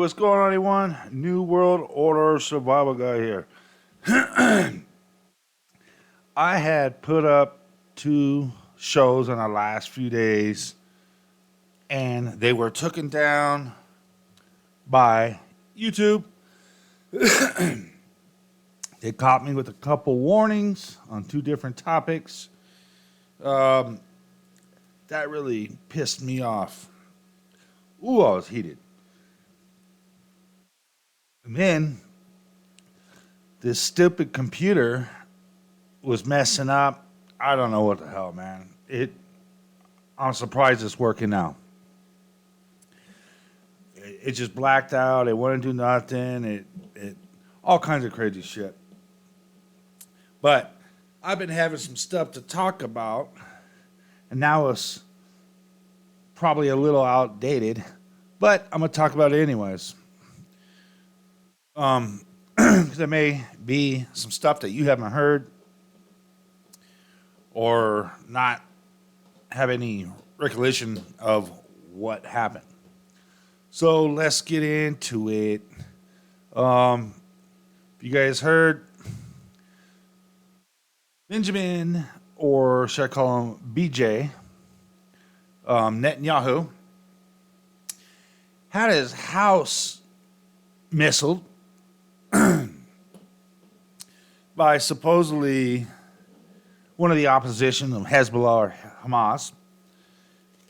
what's going on, everyone? New World Order Survival Guy here. I had put up two shows in the last few days, and they were taken down by YouTube. They caught me with a couple warnings on two different topics. Um, that really pissed me off. Ooh, I was heated. And then this stupid computer was messing up. I don't know what the hell, man. I'm surprised it's working now. It just blacked out. It wouldn't do nothing. It all kinds of crazy shit. But I've been having some stuff to talk about, and now it's probably a little outdated, but I'm gonna talk about it anyways. Because there may be some stuff that you haven't heard or not have any recollection of what happened. So let's get into it. You guys heard Benjamin, or should I call him BJ, Netanyahu, had his house missiled by supposedly one of the opposition of Hezbollah or Hamas.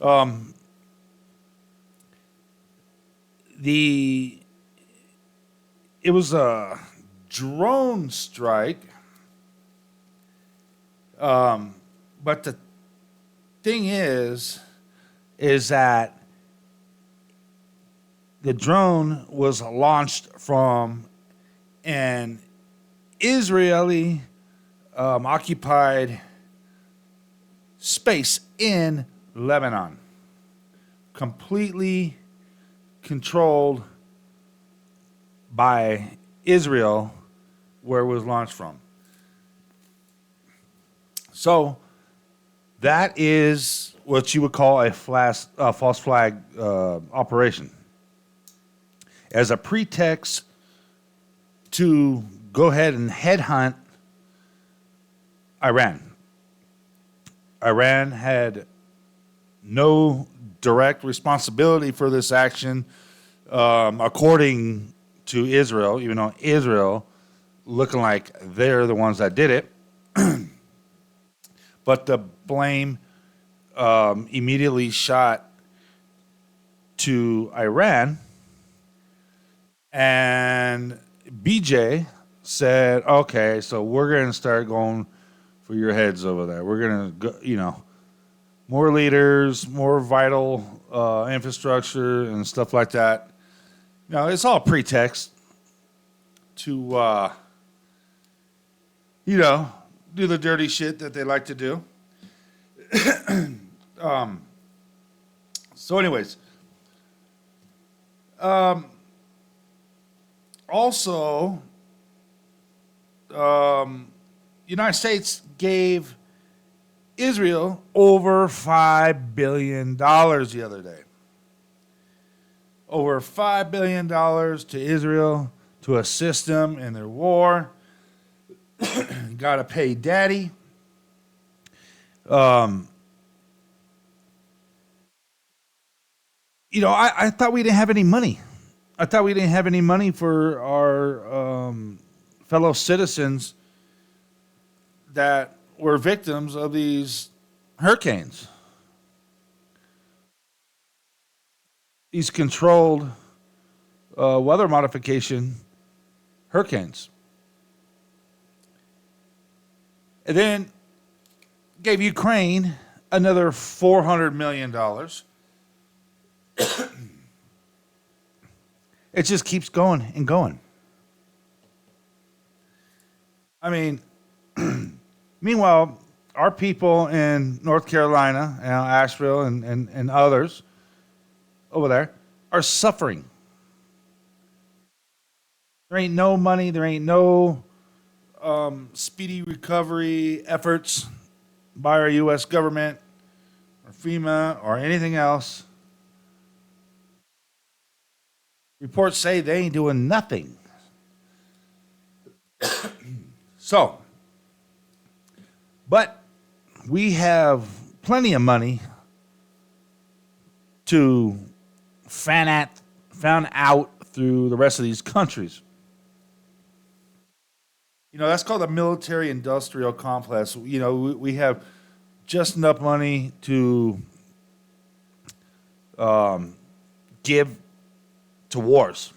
Um, it was a drone strike, but the thing is that the drone was launched from an Israeli occupied space in Lebanon, completely controlled by Israel, where it was launched from. So that is what you would call a false flag operation, as a pretext to go ahead and headhunt Iran. Iran had no direct responsibility for this action, according to Israel, even though Israel looking like they're the ones that did it. But the blame immediately shot to Iran, and BJ said, okay, so we're going to start going for your heads over there. We're going to go, more leaders, more vital infrastructure and stuff like that. It's all pretext to, do the dirty shit that they like to do. So anyways, also, United States gave Israel over $5 billion the other day. Over $5 billion to Israel to assist them in their war. Got to pay daddy. I thought we didn't have any money. I thought we didn't have any money for our fellow citizens that were victims of these hurricanes. These controlled weather modification hurricanes. And then gave Ukraine another $400 million. It just keeps going and going. I mean, meanwhile, our people in North Carolina, Asheville, and others over there are suffering. There ain't no money. There ain't no speedy recovery efforts by our U.S. government or FEMA or anything else. Reports say they ain't doing nothing. So, but we have plenty of money to fan out through the rest of these countries. That's called a military industrial complex. We have just enough money to give to wars.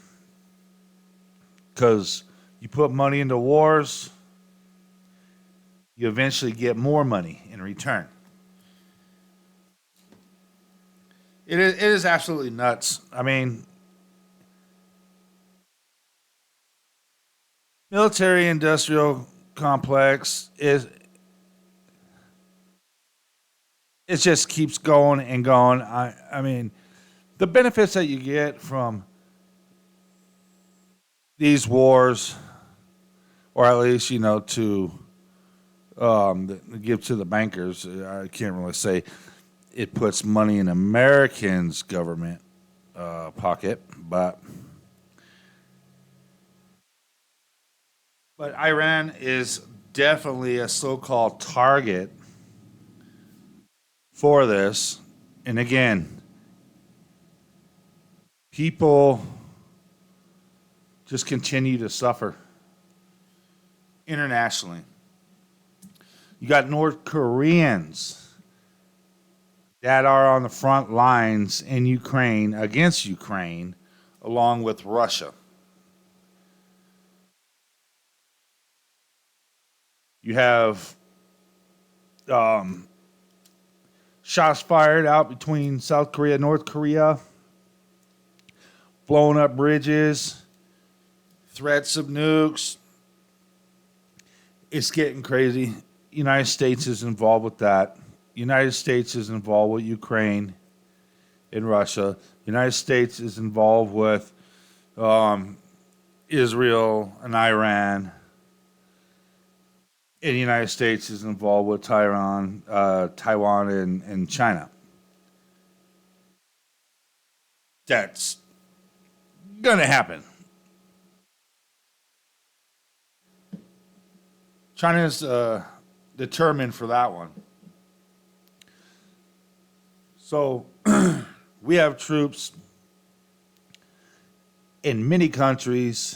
Because you put money into wars, you eventually get more money in return. It is absolutely nuts. I mean, military industrial complex is it just keeps going and going. I mean, the benefits that you get from these wars, or at least to give to the bankers. I can't really say it puts money in Americans' government pocket, but Iran is definitely a so-called target for this. And again, people just continue to suffer internationally. You got North Koreans that are on the front lines in Ukraine against Ukraine, along with Russia. You have shots fired out between South Korea and North Korea, blowing up bridges, threats of nukes. It's getting crazy. United States is involved with that. United States is involved with Ukraine and Russia. United States is involved with Israel and Iran. And the United States is involved with Taiwan, and China. That's gonna happen. China's determined for that one. So we have troops in many countries,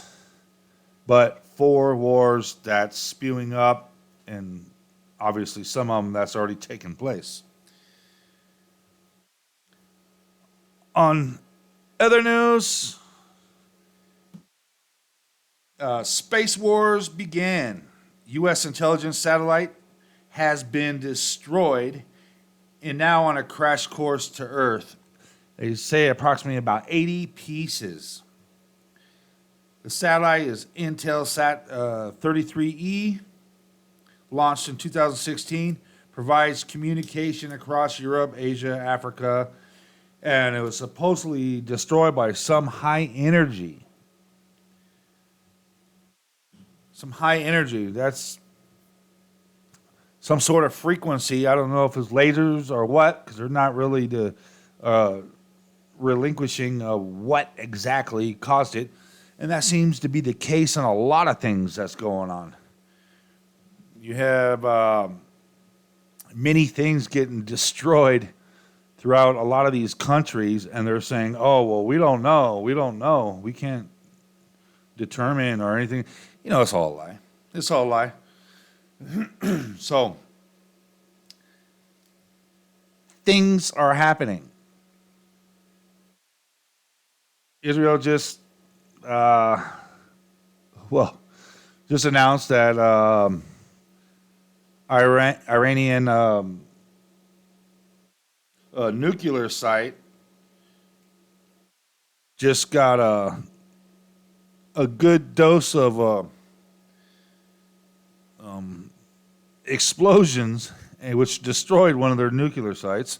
but 4 wars that's spewing up, and obviously some of them that's already taken place. On other news, space wars began. U.S. intelligence satellite has been destroyed and now on a crash course to Earth. They say approximately about 80 pieces. The satellite is Intelsat 33E, launched in 2016, provides communication across Europe, Asia, Africa, and it was supposedly destroyed by some high energy. That's some sort of frequency. I don't know if it's lasers or what, because they're not really relinquishing what exactly caused it. And that seems to be the case in a lot of things that's going on. You have many things getting destroyed throughout a lot of these countries, and they're saying, oh, well, we don't know. We can't determine or anything. It's all a lie. It's all a lie. So, things are happening. Israel just just announced that Iranian nuclear site just got a good dose of explosions, which destroyed one of their nuclear sites.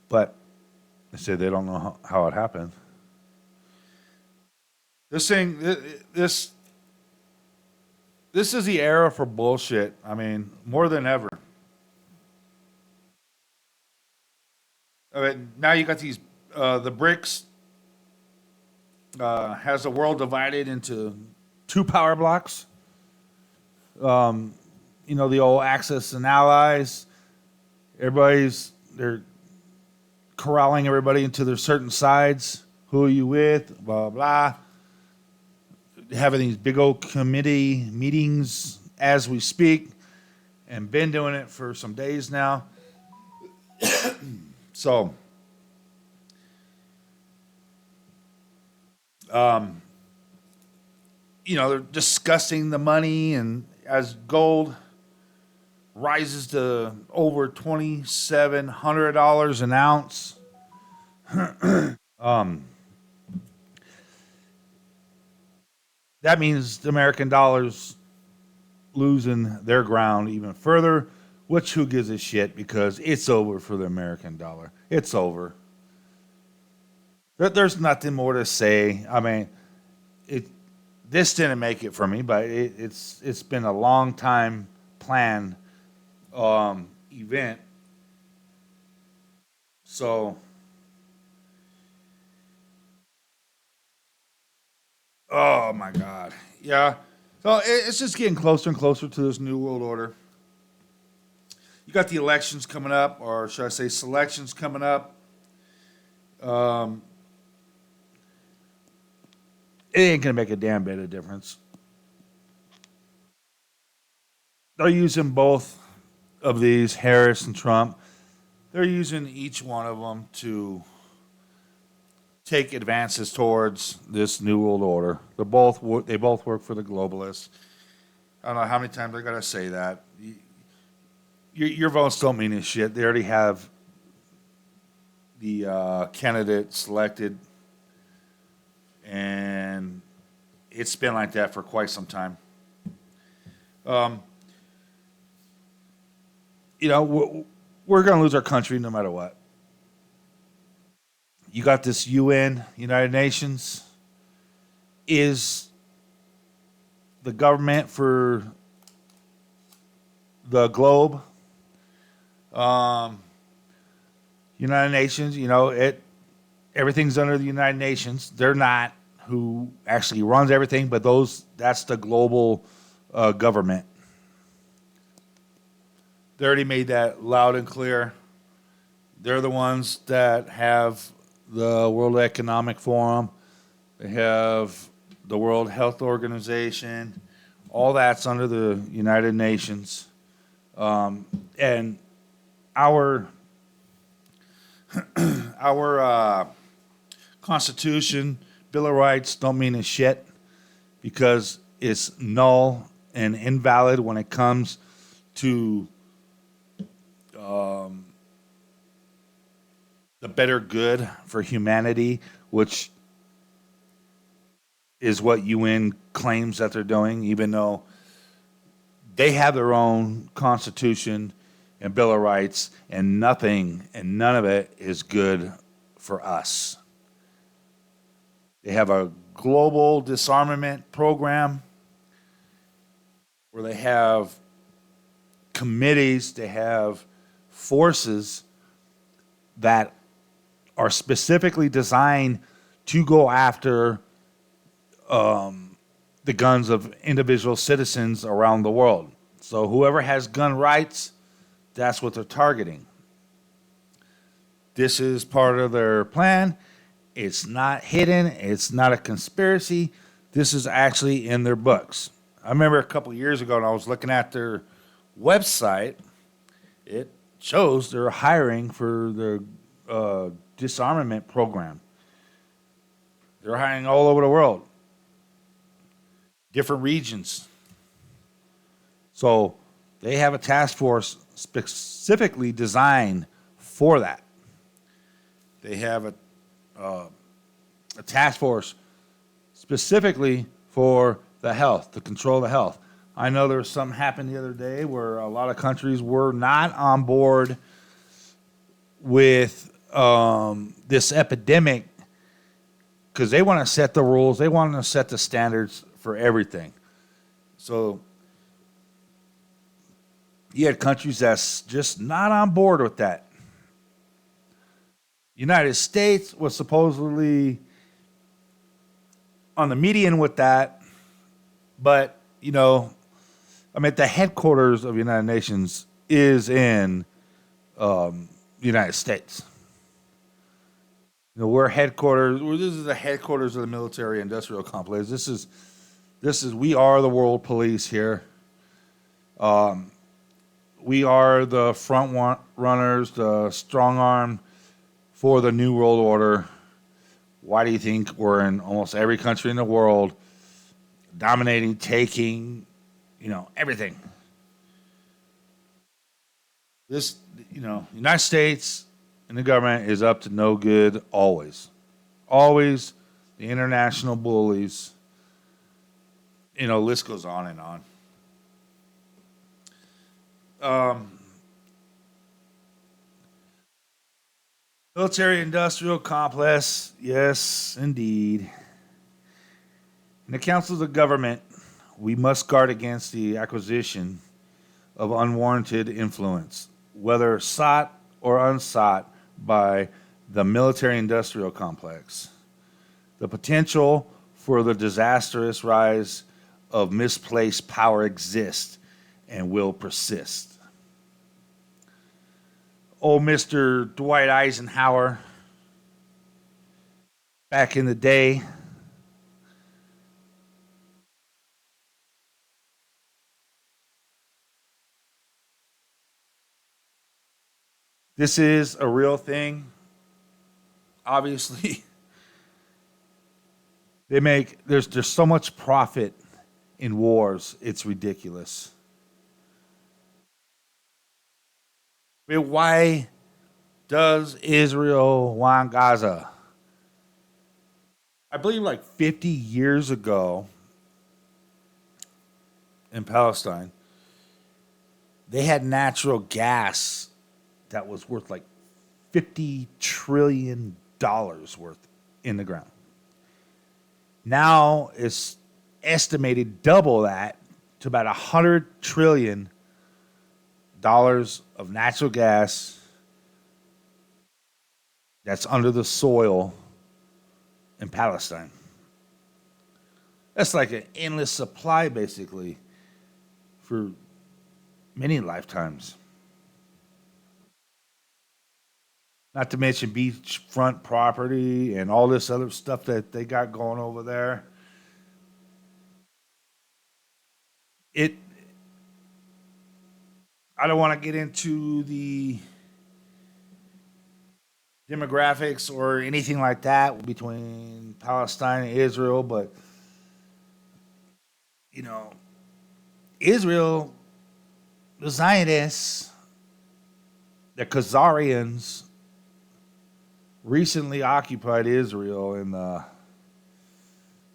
But they say they don't know how it happened. This is the era for bullshit. I mean, more than ever. I mean, now you got these The BRICS has the world divided into two power blocks. The old Axis and Allies. They're corralling everybody into their certain sides. Who are you with? Blah blah. Having these big old committee meetings as we speak, and been doing it for some days now. So, they're discussing the money, and as gold rises to over $2,700 an ounce, that means the American dollar's losing their ground even further. Which who gives a shit, because it's over for the American dollar. It's over. There's nothing more to say. I mean, it this didn't make it for me, but it's been a long time planned event. So, oh my God, yeah. So it's just getting closer and closer to this new world order. You got the elections coming up, or should I say, selections coming up. Um, it ain't gonna make a damn bit of difference. They're using both of these, Harris and Trump. They're using each one of them to take advances towards this new world order. They both work for the globalists. I don't know how many times I gotta say that. Your votes don't mean a shit. They already have the candidate selected, and it's been like that for quite some time. Um, we're going to lose our country no matter what. You got this UN, United Nations, is the government for the globe. Um, United Nations, everything's under the United Nations. They're not who actually runs everything, but that's the global government. They already made that loud and clear. They're the ones that have the World Economic Forum. They have the World Health Organization. All that's under the United Nations. And our our Constitution, Bill of Rights don't mean a shit, because it's null and invalid when it comes to the better good for humanity, which is what UN claims that they're doing, even though they have their own constitution and Bill of Rights, and nothing and none of it is good for us. They have a global disarmament program where they have committees, they have forces that are specifically designed to go after the guns of individual citizens around the world. So whoever has gun rights, that's what they're targeting. This is part of their plan. It's not hidden. It's not a conspiracy. This is actually in their books. I remember a couple of years ago, and I was looking at their website. It shows they're hiring for their disarmament program. They're hiring all over the world, different regions. So they have a task force specifically designed for that. They have a task force specifically for the health, to control the health. I know there was something happened the other day where a lot of countries were not on board with this epidemic, because they want to set the rules, they want to set the standards for everything. So you had countries that's just not on board with that. United States was supposedly on the median with that, but the headquarters of the United Nations is in the United States. We're headquarters. This is the headquarters of the military-industrial complex. We are the world police here. We are the front runners, the strong arm for the New World Order. Why do you think we're in almost every country in the world, dominating, taking, everything? This, United States and the government is up to no good always. Always the international bullies. List goes on and on. Military industrial complex, yes, indeed. In the councils of government, we must guard against the acquisition of unwarranted influence, whether sought or unsought by the military industrial complex. The potential for the disastrous rise of misplaced power exists and will persist. Old Mr. Dwight Eisenhower, back in the day, this is a real thing. Obviously, there's so much profit in wars, it's ridiculous. I mean, why does Israel want Gaza? I believe like 50 years ago in Palestine, they had natural gas that was worth like $50 trillion worth in the ground. Now it's estimated double that to about $100 trillion of natural gas that's under the soil in Palestine. That's like an endless supply, basically, for many lifetimes. Not to mention beachfront property and all this other stuff that they got going over there. I don't want to get into the demographics or anything like that between Palestine and Israel, but Israel, the Zionists, the Khazarians recently occupied Israel in the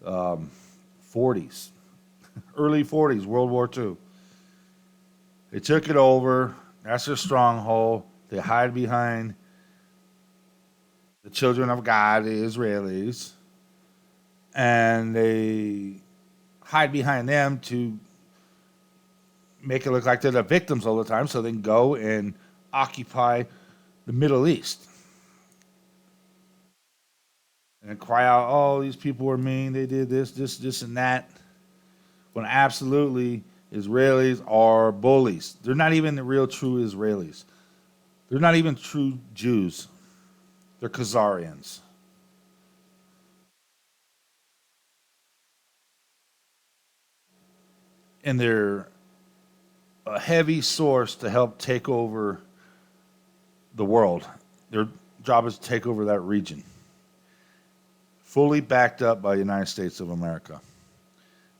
40s, early 40s, World War II. They took it over. That's their stronghold. They hide behind the children of God, the Israelis, and they hide behind them to make it look like they're the victims all the time so they can go and occupy the Middle East. And cry out, oh, these people were mean, they did this, and that. When absolutely, Israelis are bullies. They're not even the real true Israelis. They're not even true Jews. They're Khazarians. And they're a heavy source to help take over the world. Their job is to take over that region. Fully backed up by the United States of America,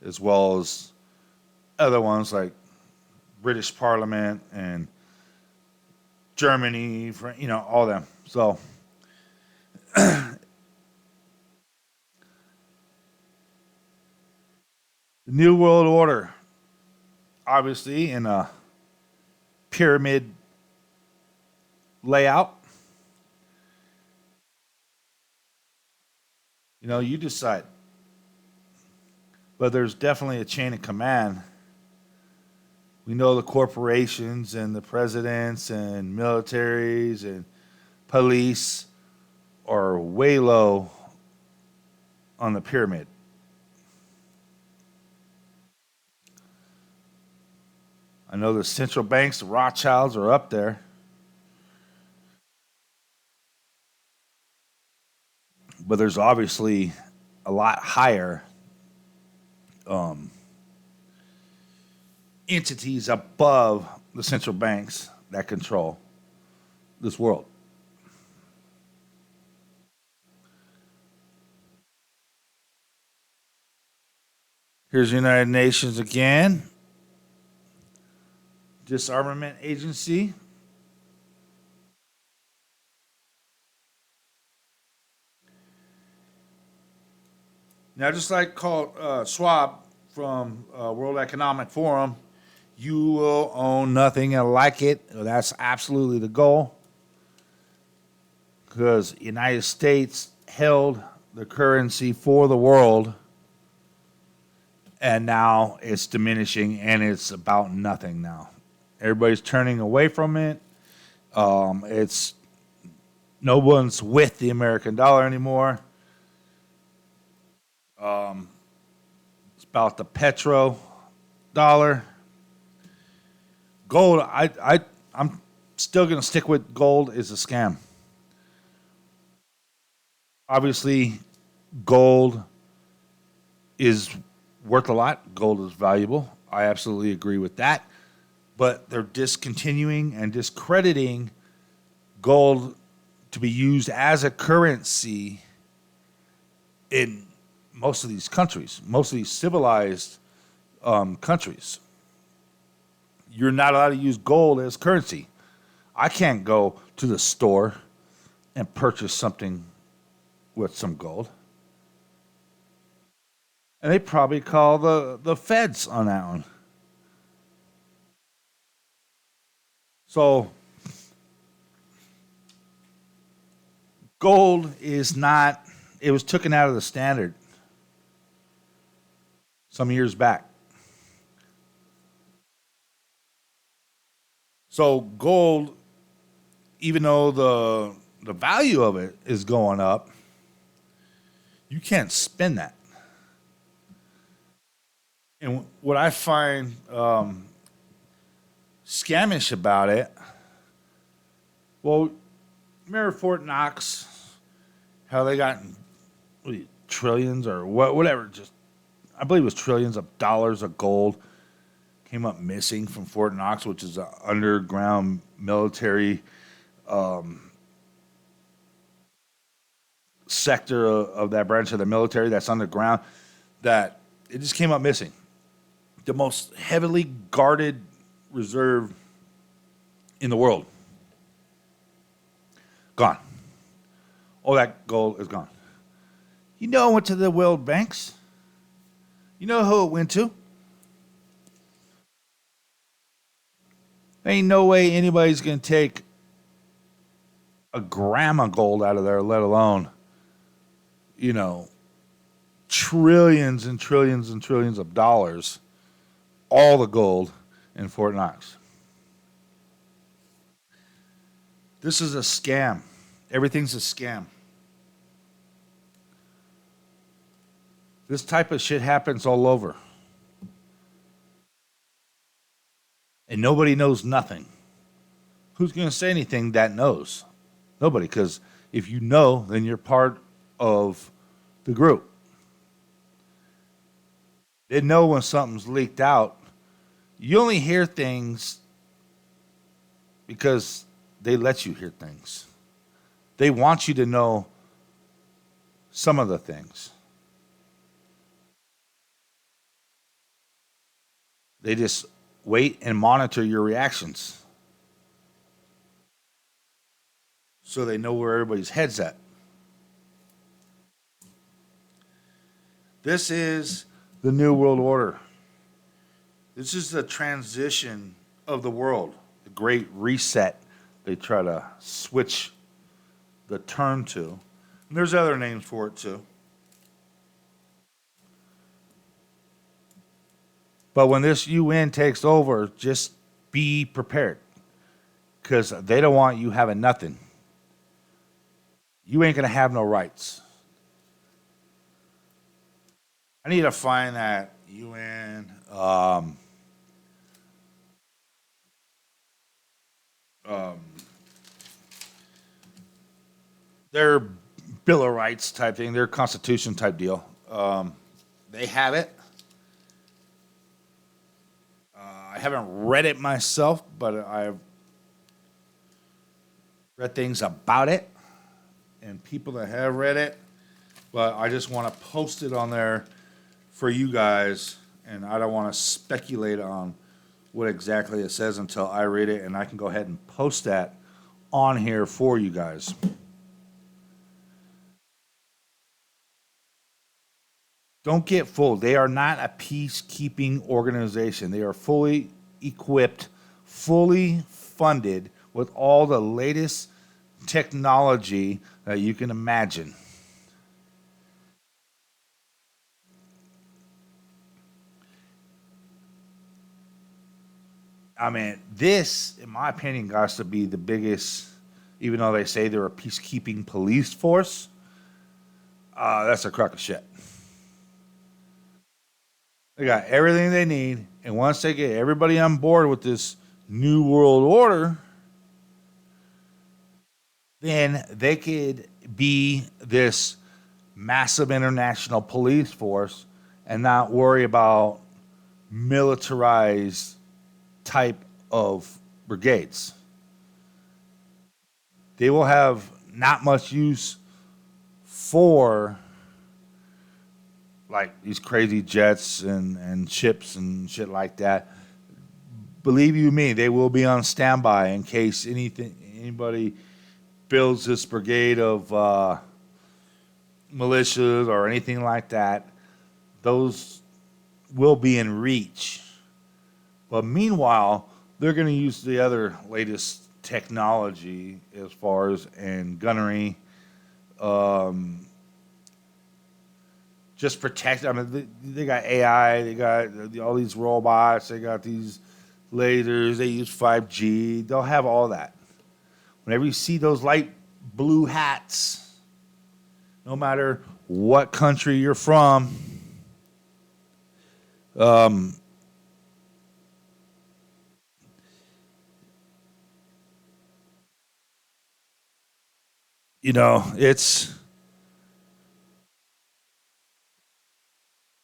as well as other ones like British Parliament and Germany, all them. So the New World Order, obviously in a pyramid layout. You decide. But there's definitely a chain of command. We know the corporations and the presidents and militaries and police are way low on the pyramid. I know the central banks, the Rothschilds, are up there, but there's obviously a lot higher um, entities above the central banks that control this world. Here's the United Nations again, disarmament agency. Now, just like Schwab from World Economic Forum, you will own nothing and like it. That's absolutely the goal, because the United States held the currency for the world, and now it's diminishing and it's about nothing now. Everybody's turning away from it. It's no one's with the American dollar anymore. It's about the petro dollar. Gold, I'm still going to stick with gold is a scam. Obviously, gold is worth a lot. Gold is valuable. I absolutely agree with that. But they're discontinuing and discrediting gold to be used as a currency in most of these countries, most of these civilized countries. You're not allowed to use gold as currency. I can't go to the store and purchase something with some gold. And they probably call the feds on that one. So gold is not, it was taken out of the standard some years back. So gold, even though the value of it is going up, you can't spend that. And what I find scamish about it, well, remember Fort Knox, how they got trillions or whatever, just I believe it was trillions of dollars of gold came up missing from Fort Knox, which is an underground military sector of that branch of the military that's underground, that it just came up missing. The most heavily guarded reserve in the world. Gone. All that gold is gone. You know it went to the world banks. You know who it went to? There ain't no way anybody's going to take a gram of gold out of there, let alone, you know, trillions and trillions and trillions of dollars, all the gold in Fort Knox. This is a scam. Everything's a scam. This type of shit happens all over. And nobody knows nothing. Who's going to say anything that knows? Nobody, because if you know, then you're part of the group. They know when something's leaked out. You only hear things because they let you hear things. They want you to know some of the things. They just wait and monitor your reactions so they know where everybody's head's at. This is the New World Order. This is the transition of the world, the Great Reset. They try to switch the term to. And there's other names for it too. But when this UN takes over, just be prepared, because they don't want you having nothing. you ain't gonna have no rights. I need to find that UN um, their Bill of Rights type thing, their Constitution type deal. They have it. I haven't read it myself, but I've read things about it and people that have read it. But I just want to post it on there for you guys, and I don't want to speculate on what exactly it says until I read it, and I can go ahead and post that on here for you guys. Don't get fooled. They are not a peacekeeping organization. They are fully equipped, fully funded with all the latest technology that you can imagine. I mean, this, in my opinion, got to be the biggest, even though they say they're a peacekeeping police force, that's a crock of shit. They got everything they need, and once they get everybody on board with this new world order, then they could be this massive international police force and not worry about militarized type of brigades. They will have not much use for like these crazy jets and ships and shit like that. Believe you me, they will be on standby in case anybody builds this brigade of militias or anything like that. Those will be in reach. But meanwhile, they're going to use the other latest technology as far as and gunnery. Just protect. I mean, they got AI. They got all these robots. They got these lasers. They use 5G. They'll have all that. Whenever you see those light blue hats, no matter what country you're from,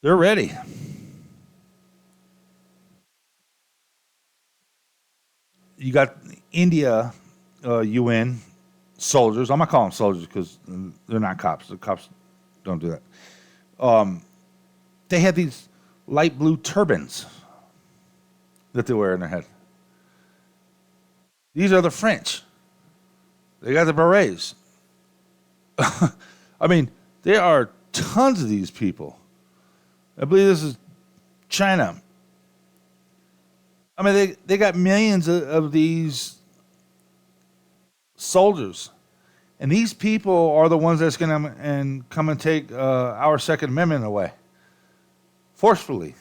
they're ready. You got India, UN soldiers. I'm gonna call them soldiers because they're not cops. The cops don't do that. They have these light blue turbans that they wear in their head. These are the French. They got the berets. I mean, there are tons of these people. I believe this is China. I mean, they got millions of these soldiers. And these people are the ones that's going to and come and take our Second Amendment away forcefully.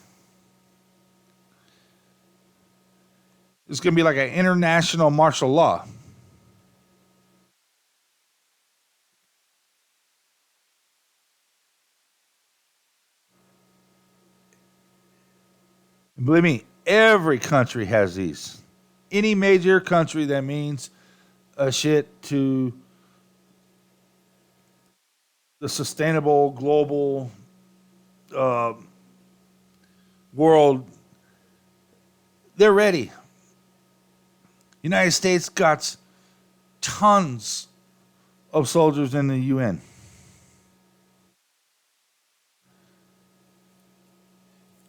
It's going to be like an international martial law. And believe me, every country has these. Any major country that means a shit to the sustainable global uh, world, they're ready. United States got tons of soldiers in the UN.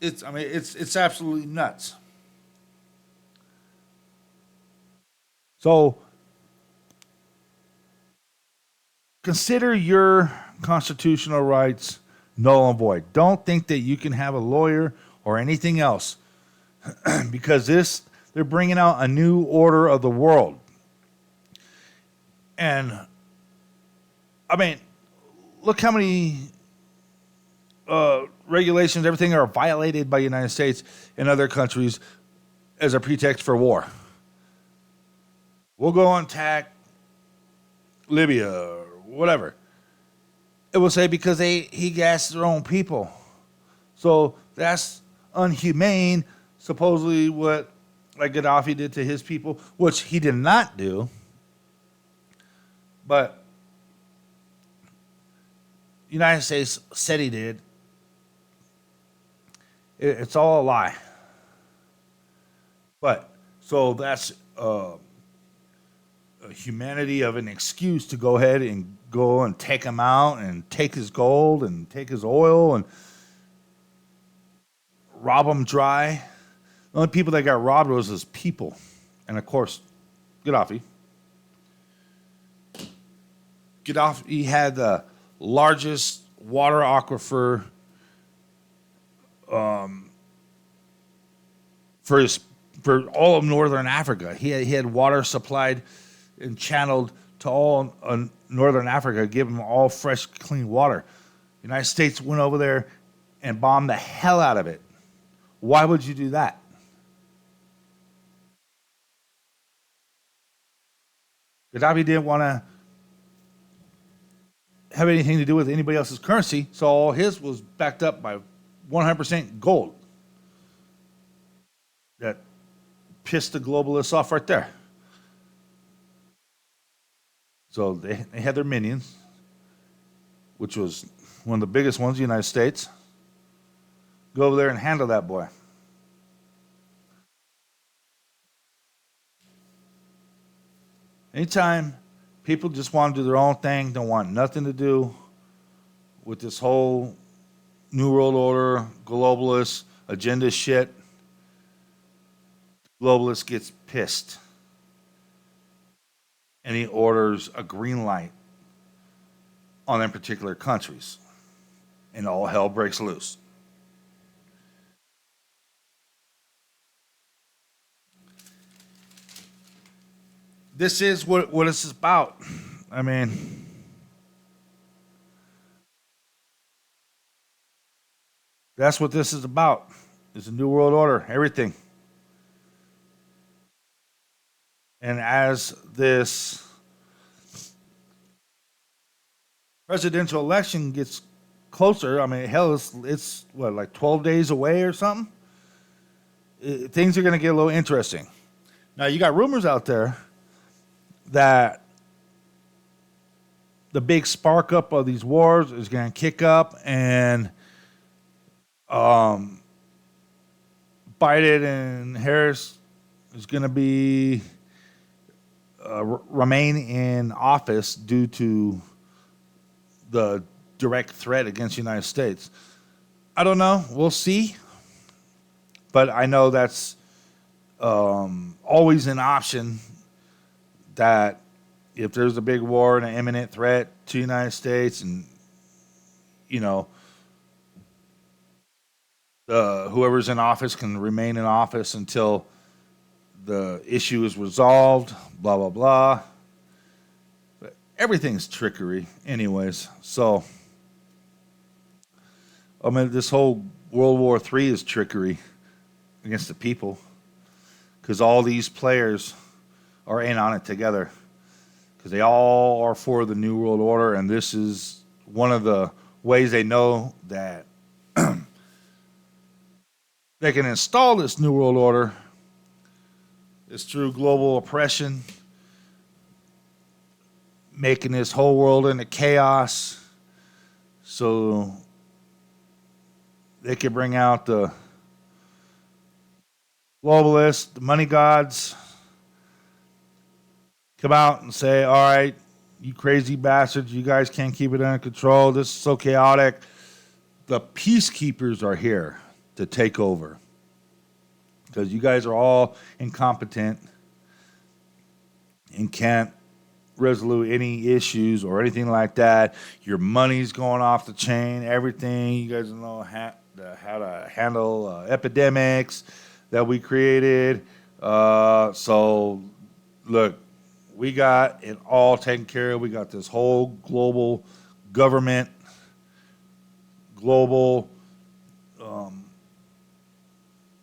It's absolutely nuts. So consider your constitutional rights null and void. Don't think that you can have a lawyer or anything else because they're bringing out a new order of the world. And I mean, look how many regulations, everything are violated by the United States and other countries as a pretext for war. We'll go and attack Libya. whatever. It will say because he gassed their own people. So that's unhumane, supposedly what like Gaddafi did to his people, which he did not do. But the United States said he did. It's all a lie. But so that's a humanity of an excuse to go ahead and go and take him out and take his gold and take his oil and rob him dry. The only people that got robbed was his people. And of course, Gaddafi. Gaddafi had the largest water aquifer for all of northern Africa. He had water supplied and channeled to all northern Africa, give them all fresh, clean water. The United States went over there and bombed the hell out of it. Why would you do that? Gaddafi didn't want to have anything to do with anybody else's currency, so all his was backed up by 100% gold. That pissed the globalists off right there. So they had their minions, which was one of the biggest ones, the United States. Go over there and handle that boy. Anytime people just want to do their own thing, don't want nothing to do with this whole New World Order, globalist agenda shit, globalist gets pissed. And he orders a green light on them particular countries. And all hell breaks loose. This is what it's about. I mean, that's what this is about. It's a new world order, everything. And as this presidential election gets closer, I mean, hell, it's what, like 12 days away or something? Things are going to get a little interesting. Now, you got rumors out there that the big spark up of these wars is going to kick up, and Biden and Harris is going to be remain in office due to the direct threat against the United States. I don't know. We'll see. But I know that's always an option, that if there's a big war and an imminent threat to the United States, and, you know, whoever's in office can remain in office until the issue is resolved, blah, blah, blah. But everything's trickery anyways. So, I mean, this whole World War III is trickery against the people, because all these players are in on it together, because they all are for the New World Order, and this is one of the ways they know that they can install this New World Order is through global oppression, making this whole world into chaos, so they can bring out the globalists, the money gods, come out and say, all right, you crazy bastards, you guys can't keep it under control. This is so chaotic. The peacekeepers are here to take over, because you guys are all incompetent and can't resolve any issues or anything like that. Your money's going off the chain, everything. You guys don't know how to handle epidemics that we created. So, look, we got it all taken care of. We got this whole global government, global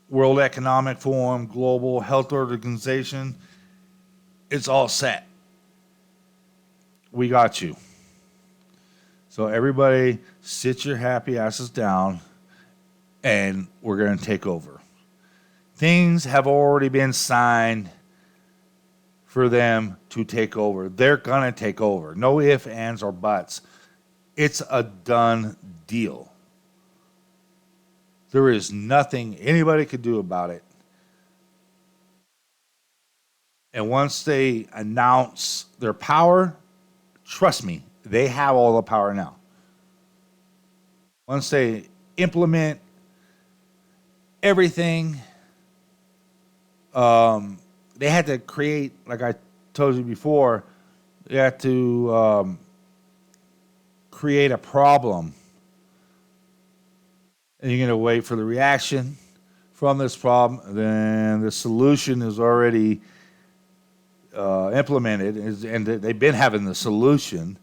World Economic Forum, Global Health Organization. It's all set. We got you. So everybody, sit your happy asses down, and we're going to take over. Things have already been signed for them to take over. They're going to take over. No ifs, ands, or buts. It's a done deal. There is nothing anybody could do about it. And once they announce their power, trust me, they have all the power now. Once they implement everything, they had to create, like I told you before, they had to create a problem. And you're going to wait for the reaction from this problem. Then the solution is already implemented, and they've been having the solution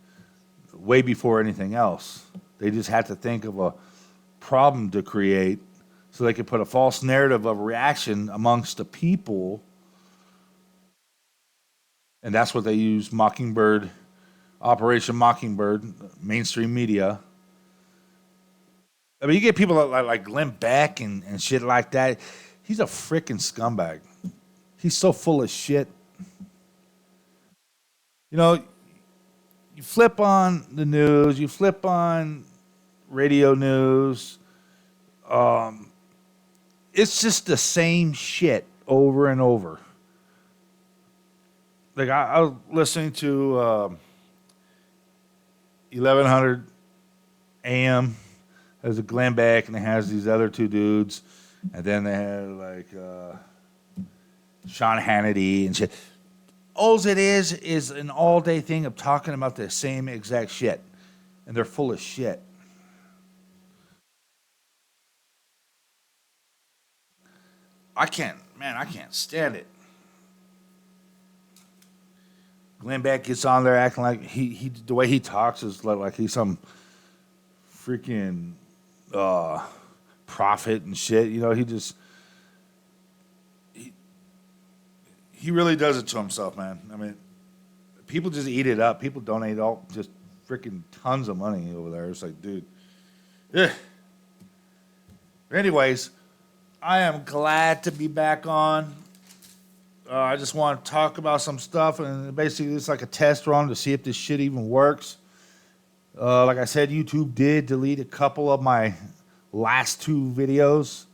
way before anything else. They just had to think of a problem to create so they could put a false narrative of reaction amongst the people. And that's what they use Mockingbird, Operation Mockingbird, mainstream media. I mean, you get people like Glenn Beck and shit like that. He's a freaking scumbag. He's so full of shit. You know, you flip on the news, you flip on radio news. It's just the same shit over and over. Like I was listening to 1100 AM as a Glenn Beck, and it has these other two dudes, and then they had like Sean Hannity and shit. All it is an all-day thing of talking about the same exact shit, and they're full of shit. I can't stand it. Glenn Beck gets on there acting like he the way he talks is like he's some freaking prophet and shit. You know, he really does it to himself, man. I mean, people just eat it up. People donate all just freaking tons of money over there. It's like, dude. Yeah. Anyways, I am glad to be back on. I just want to talk about some stuff, and basically it's like a test run to see if this shit even works. Like I said, YouTube did delete a couple of my last two videos,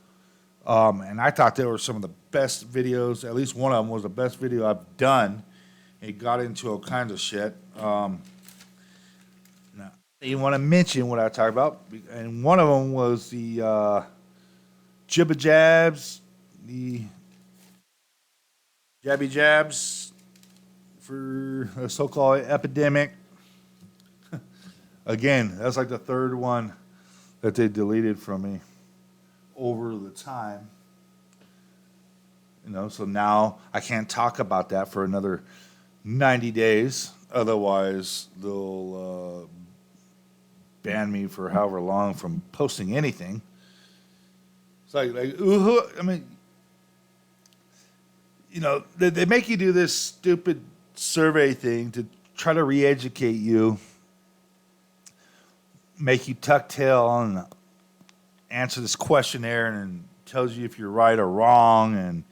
and I thought they were some of the best videos. At least one of them was the best video I've done. It got into all kinds of shit. Now, you want to mention what I talked about, and one of them was the Jibba Jabs, the Jabby Jabs for a so-called epidemic. Again, that's like the third one that they deleted from me over the time. You know, so now I can't talk about that for another 90 days. Otherwise, they'll ban me for however long from posting anything. It's like I mean, you know, they make you do this stupid survey thing to try to re-educate you, make you tuck tail and answer this questionnaire and tells you if you're right or wrong, and,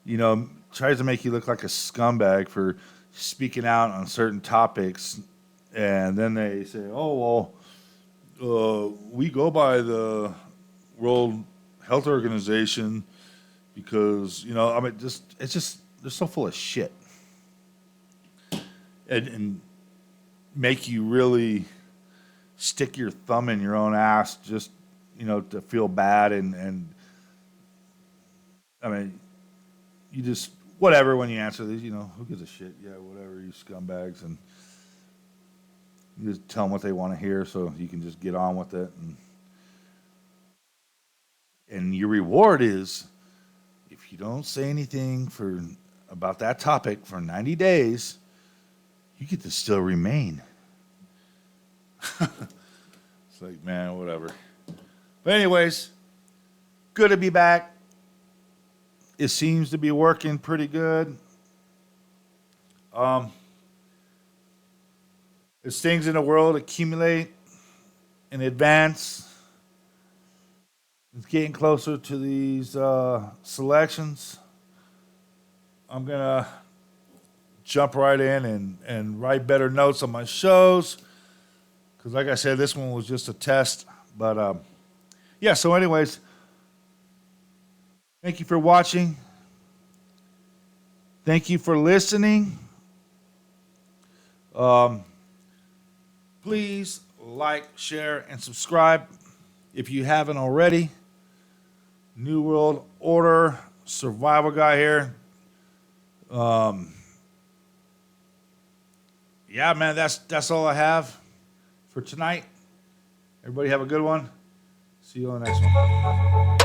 you know, tries to make you look like a scumbag for speaking out on certain topics. And then they say, oh, well, we go by the World Health Organization because, you know, I mean, it's just they're so full of shit, and make you really stick your thumb in your own ass just, you know, to feel bad, and I mean, you just whatever when you answer these, you know, who gives a shit? Yeah, whatever, you scumbags, and you just tell them what they want to hear so you can just get on with it, and your reward is, if you don't say anything about that topic for 90 days, you get to still remain. It's like, man, whatever. But anyways, good to be back. It seems to be working pretty good. As things in the world accumulate, in advance. It's getting closer to these selections. I'm going to jump right in and write better notes on my shows. Because, like I said, this one was just a test. But, yeah, so, anyways, thank you for watching. Thank you for listening. Please like, share, and subscribe if you haven't already. New World Order survival guy here. Yeah, man, that's all I have for tonight. Everybody have a good one. See you on the next one.